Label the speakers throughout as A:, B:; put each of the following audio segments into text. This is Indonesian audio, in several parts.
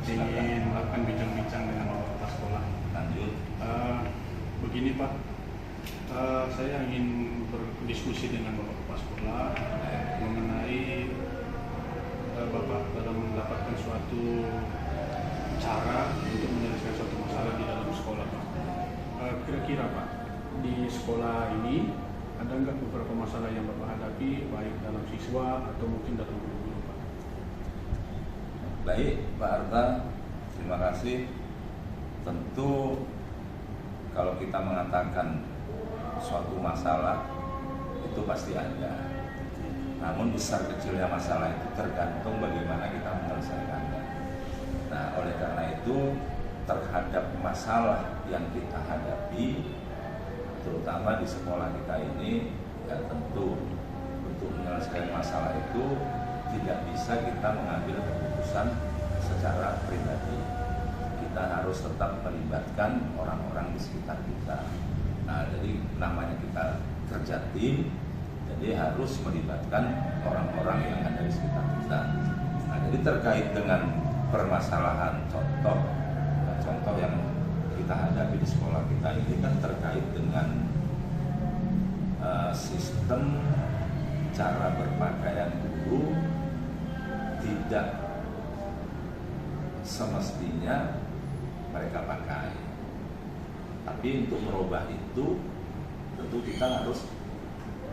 A: ingin melakukan bincang-bincang dengan Bapak Kepala Sekolah.
B: Lanjut.
A: Begini Pak, saya ingin berdiskusi dengan Bapak Kepala Sekolah mengenai Bapak dalam mendapatkan suatu cara untuk menyelesaikan suatu masalah di dalam sekolah Pak. Kira-kira Pak, di sekolah ini ada nggak beberapa masalah yang Bapak hadapi baik dalam siswa atau mungkin dalam guru-guru Pak?
B: Baik Pak Arta, terima kasih. Tentu kalau kita mengatakan suatu masalah itu pasti ada. Namun besar kecilnya masalah itu tergantung bagaimana kita menyelesaikannya. Nah, oleh karena itu terhadap masalah yang kita hadapi, terutama di sekolah kita ini, ya tentu untuk menyelesaikan masalah itu tidak bisa kita mengambil keputusan secara pribadi. Kita harus tetap melibatkan orang-orang di sekitar kita. Nah, jadi namanya kita kerja tim, jadi harus melibatkan orang-orang yang ada di sekitar kita. Nah, jadi terkait dengan permasalahan contoh yang kita hadapi di sekolah kita ini kan terkait dengan sistem cara berpakaian guru tidak semestinya mereka pakai. Tapi untuk merubah itu tentu kita harus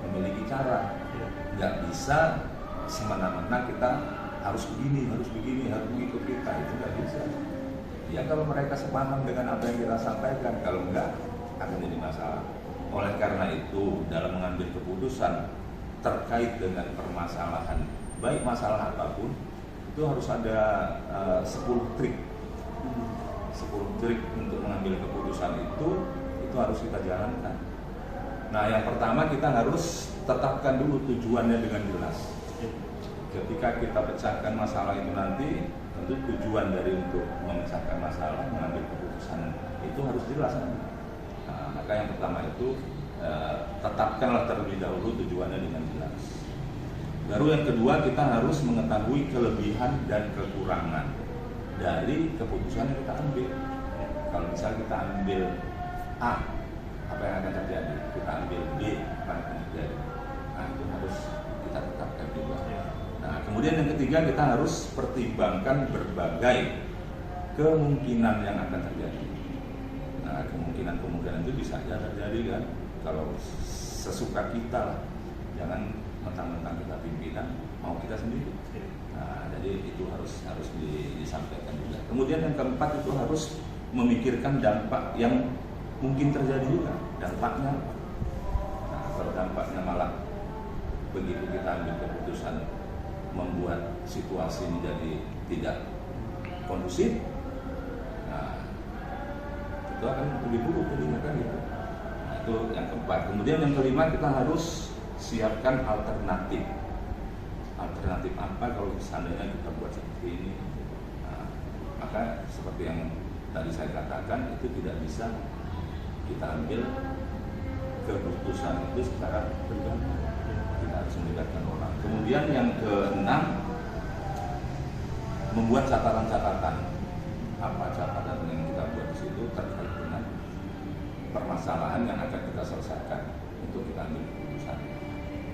B: memiliki cara. Nggak bisa semena-mena kita harus begini, harus mengikut kita, itu nggak bisa. Ya kalau mereka sepaham dengan apa yang kita sampaikan, kalau enggak akan jadi masalah. Oleh karena itu dalam mengambil keputusan terkait dengan permasalahan, baik masalah apapun, itu harus ada 10 trik. 10 trik untuk mengambil keputusan itu harus kita jalankan. Nah, yang pertama kita harus tetapkan dulu tujuannya dengan jelas. Ketika kita pecahkan masalah itu nanti, tentu tujuan dari untuk memecahkan masalah, mengambil keputusan itu harus jelas. Nah, maka yang pertama itu tetapkanlah terlebih dahulu tujuannya dengan jelas. Baru yang kedua, kita harus mengetahui kelebihan dan kekurangan dari keputusan yang kita ambil. Kalau misalnya kita ambil A, apa yang akan terjadi? Kita ambil B, apa yang akan terjadi? Nah, itu harus kita tetapkan juga. Nah, kemudian yang ketiga, kita harus pertimbangkan berbagai kemungkinan yang akan terjadi. Nah, kemungkinan itu bisa saja terjadi kan, kalau sesuka kita, jangan mentang-mentang kita pimpinan, mau kita sendiri. Nah, jadi itu harus disampaikan juga. Kemudian yang keempat itu harus memikirkan dampak yang mungkin terjadi juga. Dampaknya apa? Nah, kalau dampaknya malah begitu kita ambil keputusan membuat situasi menjadi tidak kondusif, nah itu akan lebih buruk jadinya kan gitu. Nah, itu yang keempat. Kemudian yang kelima, kita harus siapkan alternatif. Alternatif apa kalau seandainya kita buat seperti ini? Nah, maka seperti yang tadi saya katakan, itu tidak bisa kita ambil keputusan itu secara pribadi. Kita harus melibatkan orang. Kemudian yang keenam, membuat catatan-catatan. Apa catatan yang kita buat di situ terkait dengan permasalahan yang akan kita selesaikan untuk kita ambil keputusan.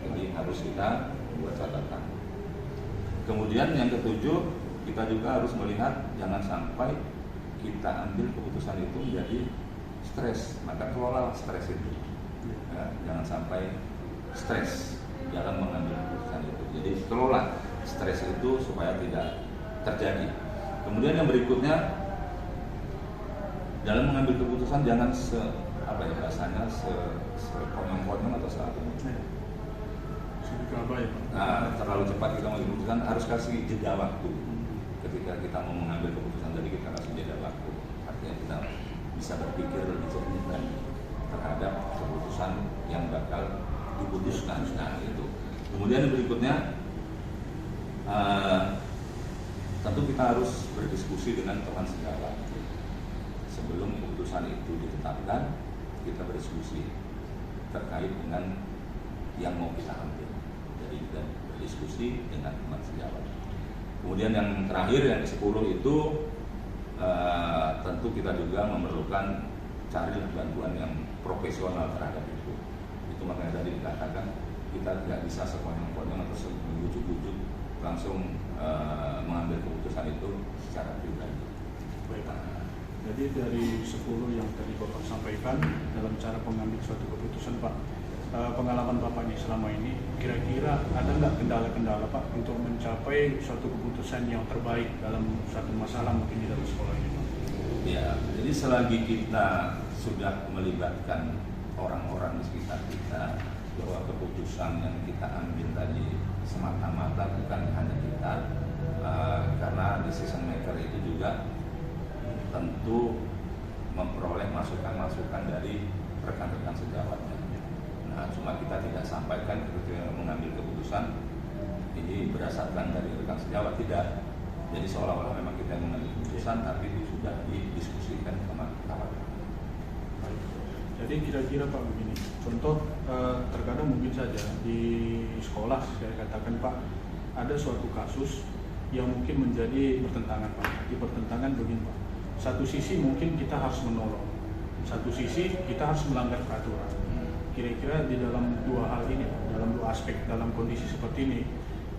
B: Jadi harus kita buat catatan. Kemudian yang ketujuh, kita juga harus melihat jangan sampai kita ambil keputusan itu menjadi stres. Maka kelola stres itu. Ya, jangan sampai stres dalam mengambil keputusan itu. Jadi kelola stres itu supaya tidak terjadi. Kemudian yang berikutnya, dalam mengambil keputusan jangan sekonyong-konyong atau seapa. Nah, terlalu cepat kita mengambil keputusan, harus kasih jeda waktu. Ketika kita mau mengambil keputusan tadi, kita kasih jeda waktu. Artinya kita bisa berpikir lebih jernih terhadap keputusan yang bakal diputuskan. Nah, itu. Kemudian yang berikutnya, tentu kita harus berdiskusi dengan teman sejawat. Sebelum keputusan itu ditetapkan, kita berdiskusi terkait dengan yang mau kita ambil. Jadi kita berdiskusi dengan teman sejawat. Kemudian yang terakhir, yang ke-10 itu tentu kita juga memerlukan cari bantuan yang profesional terhadap itu. Itu makanya tadi dikatakan kita tidak bisa sekonyong-konyong atau mengujuk-ujuk langsung mengambil keputusan itu secara pribadi.
A: Baik, Pak. Jadi dari 10 yang tadi Bapak sampaikan dalam cara mengambil suatu keputusan, Pak, pengalaman Bapak nih selama ini, kira-kira ada nggak kendala-kendala, Pak, untuk mencapai suatu keputusan yang terbaik dalam suatu masalah mungkin di dalam sekolah ini, Pak?
B: Ya, jadi selagi kita sudah melibatkan orang-orang di sekitar kita, bahwa keputusan yang kita ambil tadi semata-mata bukan hanya kita, karena decision maker itu juga tentu memperoleh masukan-masukan dari rekan-rekan sejawatnya. Nah, cuma kita tidak sampaikan ketika mengambil keputusan ini berdasarkan dari rekan sejawat, tidak. Jadi seolah-olah memang kita mengambil keputusan, tapi itu sudah didiskusikan sama kawan.
A: Jadi kira-kira Pak begini, contoh terkadang mungkin saja di sekolah saya katakan, Pak, ada suatu kasus yang mungkin menjadi pertentangan, Pak. Di pertentangan begini, Pak. Satu sisi mungkin kita harus menolong, satu sisi kita harus melanggar peraturan. Kira-kira di dalam dua hal ini, dalam dua aspek, dalam kondisi seperti ini,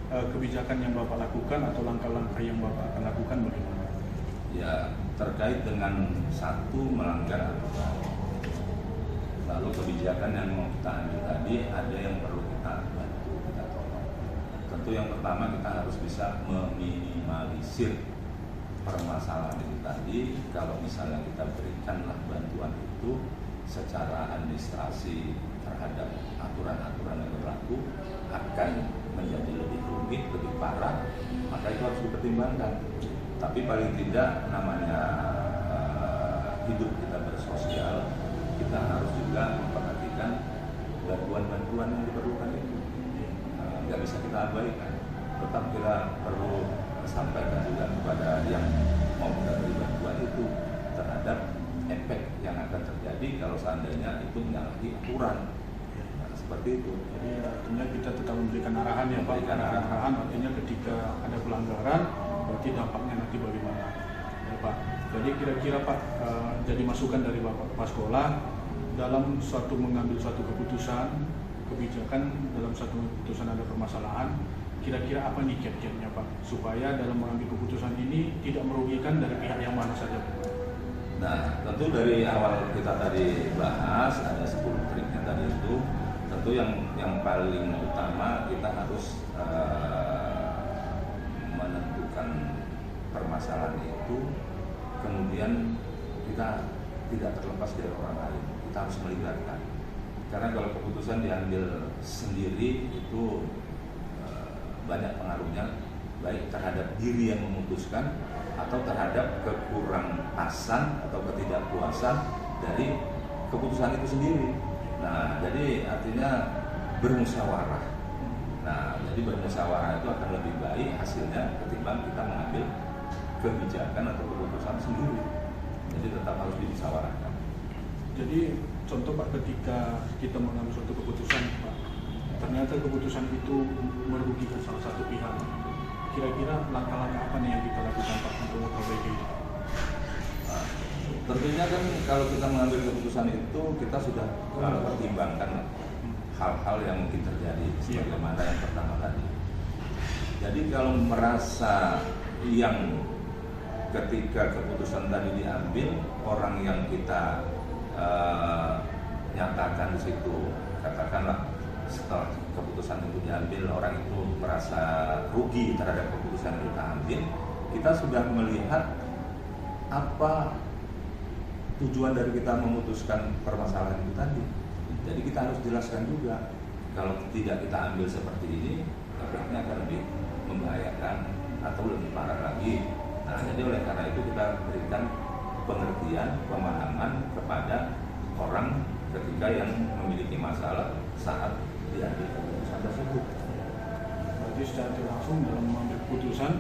A: kebijakan yang Bapak lakukan atau langkah-langkah yang Bapak akan lakukan bagaimana?
B: Ya, terkait dengan satu melanggar aturan, lalu kebijakan yang mau kita ambil tadi ada yang perlu kita bantu, kita tolong. Tentu yang pertama kita harus bisa meminimalisir permasalahan itu tadi. Kalau misalnya kita berikanlah bantuan itu secara administrasi terhadap aturan-aturan yang berlaku akan menjadi lebih rumit, lebih parah, maka itu harus dipertimbangkan. Tapi paling tidak namanya hidup kita bersosial, kita harus juga memperhatikan bantuan-bantuan yang diperlukan itu. Nggak bisa kita abaikan. Tetap kita perlu sampaikan juga kepada yang mau menerima bantuan itu terhadap efek yang akan terjadi kalau seandainya itu menyalahi aturan. Nah, seperti itu.
A: Jadi artinya kita tetap memberikan arahan ya, Pak. Arahan artinya ketika ada pelanggaran, berarti dampaknya nanti bagaimana, ya, Pak. Jadi kira-kira, Pak, jadi masukan dari Bapak Kepala Sekolah dalam suatu mengambil suatu keputusan, kebijakan dalam suatu keputusan ada permasalahan, kira-kira apa nih kiat-kiatnya, Pak, supaya dalam mengambil keputusan ini tidak merugikan dari pihak yang mana saja, Pak?
B: Nah, tentu dari awal kita tadi bahas ada 10 triknya tadi itu. Tentu yang paling utama kita harus menentukan permasalahan itu, kemudian kita tidak terlepas dari orang lain, kita harus melibatkan. Karena kalau keputusan diambil sendiri itu banyak pengaruhnya, baik terhadap diri yang memutuskan atau terhadap kekurangpasan atau ketidakpuasan dari keputusan itu sendiri. Nah, jadi artinya bermusyawarah. Nah, jadi bermusyawarah itu akan lebih baik hasilnya ketimbang kita mengambil kebijakan atau keputusan sendiri. Jadi tetap harus dimusyawarahkan.
A: Jadi contoh, Pak, ketika kita mengambil suatu keputusan, Pak, ternyata keputusan itu merugikan salah satu pihak, kira-kira langkah-langkah apa nih yang kita lakukan, Pak, untuk memperbaiki itu?
B: Tentunya kan kalau kita mengambil keputusan itu kita sudah pertimbangkan hal-hal yang mungkin terjadi sebagaimana yang pertama tadi. Jadi kalau merasa yang ketika keputusan tadi diambil, orang yang kita nyatakan di situ, katakanlah setelah keputusan itu diambil orang itu merasa rugi terhadap keputusan yang kita ambil, kita sudah melihat apa tujuan dari kita memutuskan permasalahan itu tadi. Jadi kita harus jelaskan juga, kalau tidak kita ambil seperti ini, efeknya akan lebih membahayakan atau lebih parah lagi. Nah, jadi oleh karena itu kita berikan pengertian, pemahaman kepada orang ketika yang memiliki masalah saat diambil keputusan tersebut.
A: Berarti secara langsung dalam mengambil keputusan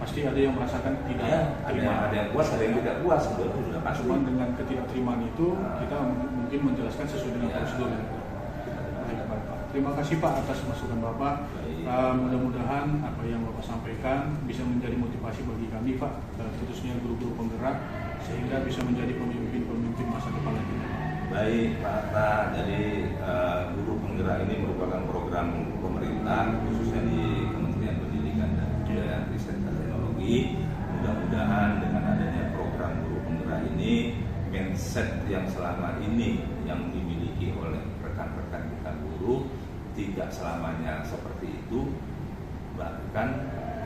A: pasti ada yang merasakan tidak terima.
B: Ada yang puas, ada yang tidak puas, sudah pasti.
A: Cuma dengan ketidakterimaan itu kita mungkin menjelaskan sesuai dengan prosedur. Baik, Pak. Terima kasih, Pak, atas masukan Bapak. Mudah-mudahan apa yang Bapak sampaikan bisa menjadi motivasi bagi kami, Pak, khususnya guru-guru penggerak, sehingga bisa menjadi pemimpin-pemimpin masa depan lagi.
B: Baik Pak Atta, jadi guru penggerak ini merupakan program pemerintah khususnya di Kementerian Pendidikan dan Kebudayaan Riset dan Teknologi. Mudah-mudahan dengan adanya program guru penggerak ini, mindset yang selama ini yang dimiliki oleh rekan-rekan kita guru tidak selamanya seperti itu. Bahkan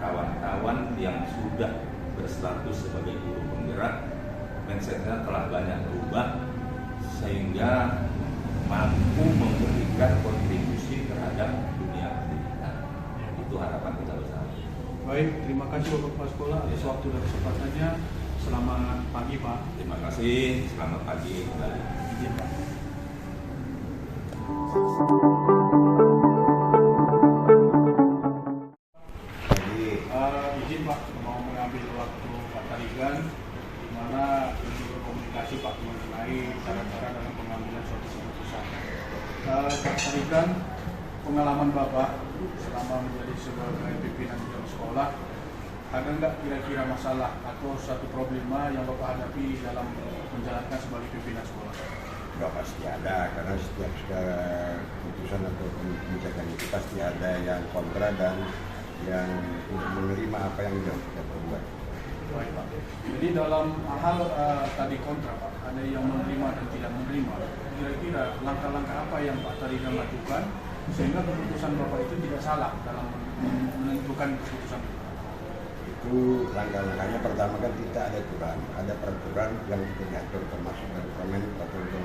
B: kawan-kawan yang sudah berstatus sebagai guru penggerak, mindsetnya telah banyak berubah sehingga mampu memberikan kontribusi terhadap dunia pendidikan. Itu harapan kita bersama.
A: Baik, terima kasih Bapak Kepala Sekolah atas waktu dan kesempatannya. Selamat pagi, Pak.
B: Terima kasih, selamat pagi kembali.
A: Izin, Pak. Izin Pak, mau mengambil waktu Pak Tarigan, di mana ini berkomunikasi Pak mengenai cara-cara dalam pengambilan suatu keputusan. Pak Tarigan, pengalaman Bapak selama menjadi sebagai pimpinan di dalam sekolah, ada nggak kira-kira masalah atau suatu problema yang Bapak hadapi dalam menjalankan sebagai pimpinan sekolah?
C: Ya pasti ada, karena setiap keputusan atau kebijakan itu pasti ada yang kontra dan yang menerima apa yang kita perbuat.
A: Baik Pak. Jadi dalam hal tadi kontra Pak, ada yang menerima dan tidak menerima. Kira-kira langkah-langkah apa yang Pak Tarigan lakukan sehingga keputusan Bapak itu tidak salah dalam menentukan keputusan itu?
C: Itu langkah-langkahnya pertama kan kita ada peraturan yang kita diatur termasuk dari peraturan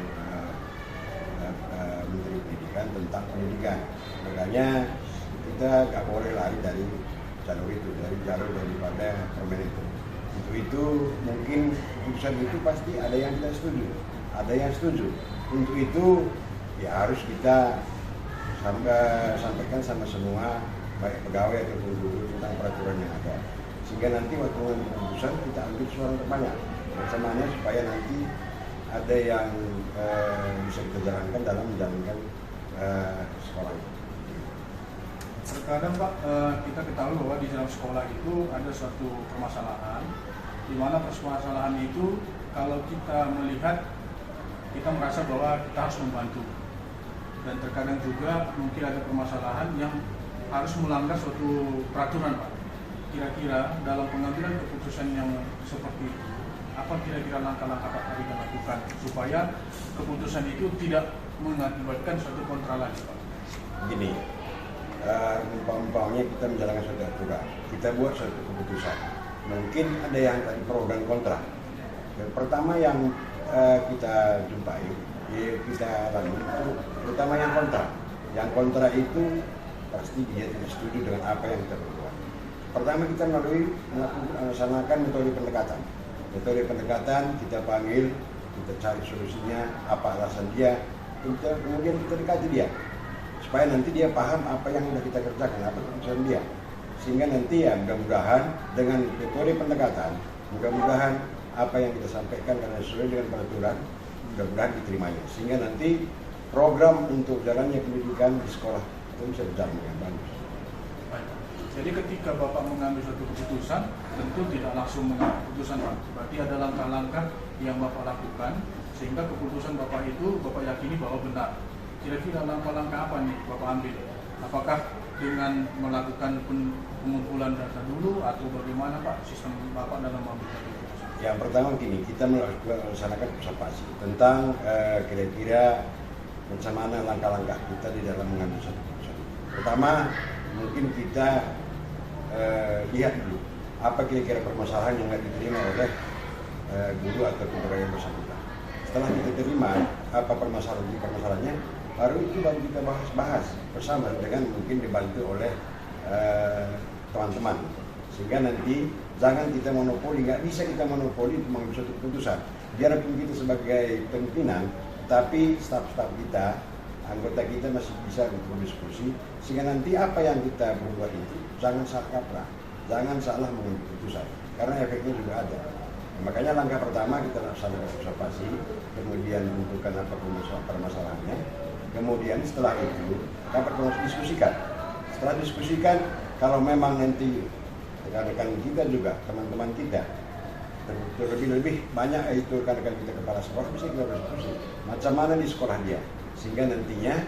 C: Menteri Pendidikan tentang pendidikan. Makanya kita nggak boleh lari dari jalur itu, dari jalur daripada permen itu. Untuk itu mungkin keputusan itu pasti ada yang tidak setuju, ada yang setuju. Untuk itu ya harus kita sampaikan sama semua baik pegawai ataupun guru tentang peraturan yang ada. Sehingga nanti waktu mengambil keputusan kita ambil suara terbanyak bersamanya supaya nanti ada yang bisa kita jalankan dalam menjalankan sekolah itu.
A: Terkadang Pak, kita ketahui bahwa di dalam sekolah itu ada suatu permasalahan, di mana permasalahan itu kalau kita melihat, kita merasa bahwa kita harus membantu. Dan terkadang juga mungkin ada permasalahan yang harus melanggar suatu peraturan Pak. Kira-kira dalam pengambilan keputusan yang seperti itu, apa kira-kira langkah-langkah Pak Tarigan lakukan supaya keputusan itu tidak mengakibatkan suatu kontra lagi Pak?
C: Gini, umpamanya kita menjalankan suatu aturan, kita buat suatu keputusan. Mungkin ada yang tadi pro dan kontra. Yang pertama yang kita jumpai, kita lalui itu terutama yang kontra. Yang kontra itu pasti dia tidak setuju dengan apa yang kita perbuat. Pertama kita melaksanakan metode pendekatan. Metode pendekatan kita panggil, kita cari solusinya, apa alasan dia, kemudian kita dekati dia. Supaya nanti dia paham apa yang sudah kita kerjakan, apa keputusan dia. Sehingga nanti ya mudah-mudahan dengan metode pendekatan, mudah-mudahan apa yang kita sampaikan karena sesuai dengan peraturan, mudah-mudahan diterimanya. Sehingga nanti program untuk jalannya pendidikan di sekolah itu bisa berjalan dengan bagus.
A: Jadi ketika Bapak mengambil suatu keputusan, tentu tidak langsung mengambil keputusan Pak. Berarti ada langkah-langkah yang Bapak lakukan, sehingga keputusan Bapak itu Bapak yakini bahwa benar. Kira-kira langkah-langkah apa nih Bapak ambil? Apakah dengan melakukan pengumpulan data dulu atau bagaimana Pak sistem Bapak dalam mengambil keputusan?
C: Yang pertama gini, kita melaksanakan observasi tentang kira-kira macam mana langkah-langkah kita di dalam mengambil suatu keputusan. Pertama, mungkin kita lihat dulu apa kira-kira permasalahan yang nggak diterima oleh guru atau pegawai yang bersangkutan. Setelah kita terima apa permasalahannya, baru itu baru kita bahas bersama dengan mungkin dibantu oleh teman-teman. Sehingga nanti jangan kita monopoli, nggak bisa kita monopoli mengambil suatu keputusan. Biarpun kita sebagai pimpinan, tapi staf-staf kita, anggota kita masih bisa untuk berdiskusi, sehingga nanti apa yang kita berbuat itu jangan salah kaprah, jangan salah mengambil keputusan, karena efeknya juga ada. Makanya langkah pertama kita laksanakan observasi, kemudian menentukan apa permasalahannya, kemudian setelah itu dapat diskusikan. Setelah diskusikan, kalau memang nanti rekan-rekan kita juga, teman-teman kita, terlebih banyak itu rekan-rekan kita kepala sekolah, bisa kita berdiskusi macam mana di sekolah dia, sehingga nantinya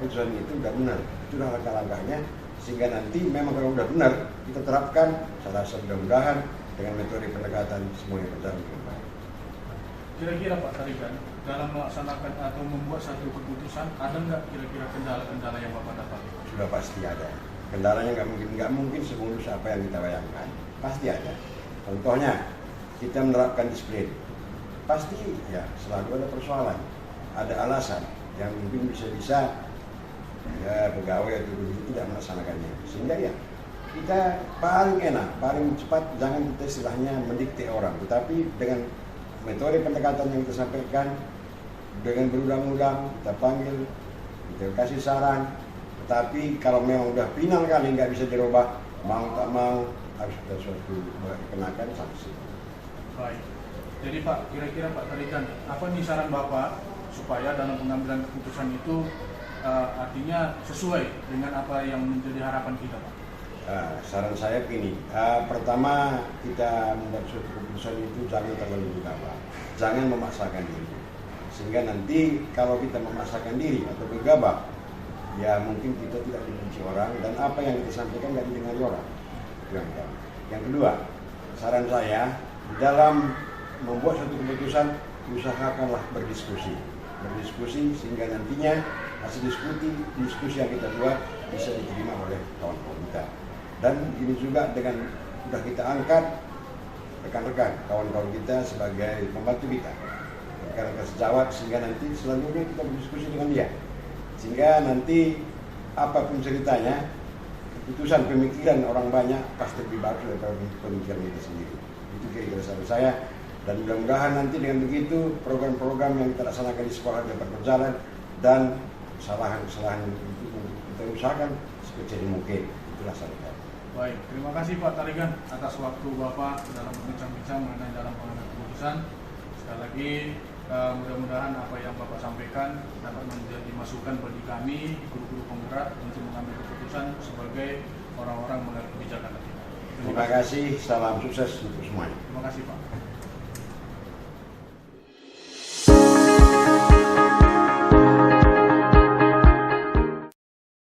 C: keputusan itu sudah benar, itu sudah langkah-langkahnya, sehingga nanti memang kalau sudah benar kita terapkan. Saya rasa mudah-mudahan dengan metode pendekatan semuanya berjalan dengan baik.
A: Kira-kira Pak Tarigan, dalam melaksanakan atau membuat satu keputusan, ada nggak kira-kira kendala-kendala yang Bapak dapat?
C: Sudah pasti ada. Kendalanya nggak mungkin semulus apa yang kita bayangkan. Pasti ada. Contohnya, kita menerapkan disiplin. Pasti ya selalu ada persoalan, ada alasan yang mungkin bisa-bisa ya pegawai atau guru tidak melaksanakannya. Sehingga ya kita paling enak, paling cepat, jangan kita istilahnya mendikte orang, tetapi dengan metode pendekatan yang kita sampaikan, dengan berulang-ulang kita panggil, kita kasih saran. Tetapi kalau memang udah final kali nggak bisa dirubah, mau tak mau harus ada suatu dikenakan sanksi.
A: Baik. Jadi Pak, kira-kira Pak Tarigan, apa nih saran Bapak supaya dalam pengambilan keputusan itu artinya sesuai dengan apa yang menjadi harapan kita, Pak?
C: Saran saya begini, pertama kita membuat suatu keputusan itu jangan terlalu gegabah, jangan memaksakan diri, sehingga nanti kalau kita memaksakan diri atau gegabah, ya mungkin kita tidak dibenci orang dan apa yang kita sampaikan tidak didengar orang. Yang kedua, saran saya dalam membuat suatu keputusan usahakanlah berdiskusi sehingga nantinya hasil diskusi yang kita buat bisa diterima oleh kawan-kawan kita. Dan ini juga dengan sudah kita angkat rekan-rekan kawan-kawan kita sebagai pembantu kita, rekan-rekan sejawat, sehingga nanti selanjutnya kita berdiskusi dengan dia, sehingga nanti apapun ceritanya keputusan pemikiran orang banyak pasti lebih bagus daripada pemikiran kita sendiri. Itu kira-kira saran saya, dan mudah-mudahan nanti dengan begitu program-program yang kita laksanakan di sekolah dapat berjalan dan kesalahan-kesalahan itu kita usahakan sekecil mungkin. Itulah saran saya.
A: Baik, terima kasih Pak Tarigan atas waktu Bapak dalam berbincang-bincang mengenai dalam pengambilan keputusan. Sekali lagi mudah-mudahan apa yang Bapak sampaikan dapat menjadi masukan bagi kami, guru-guru penggerak untuk mengambil keputusan sebagai orang-orang mengambil kebijakan.
C: Terima kasih, salam sukses untuk semuanya.
A: Terima kasih Pak.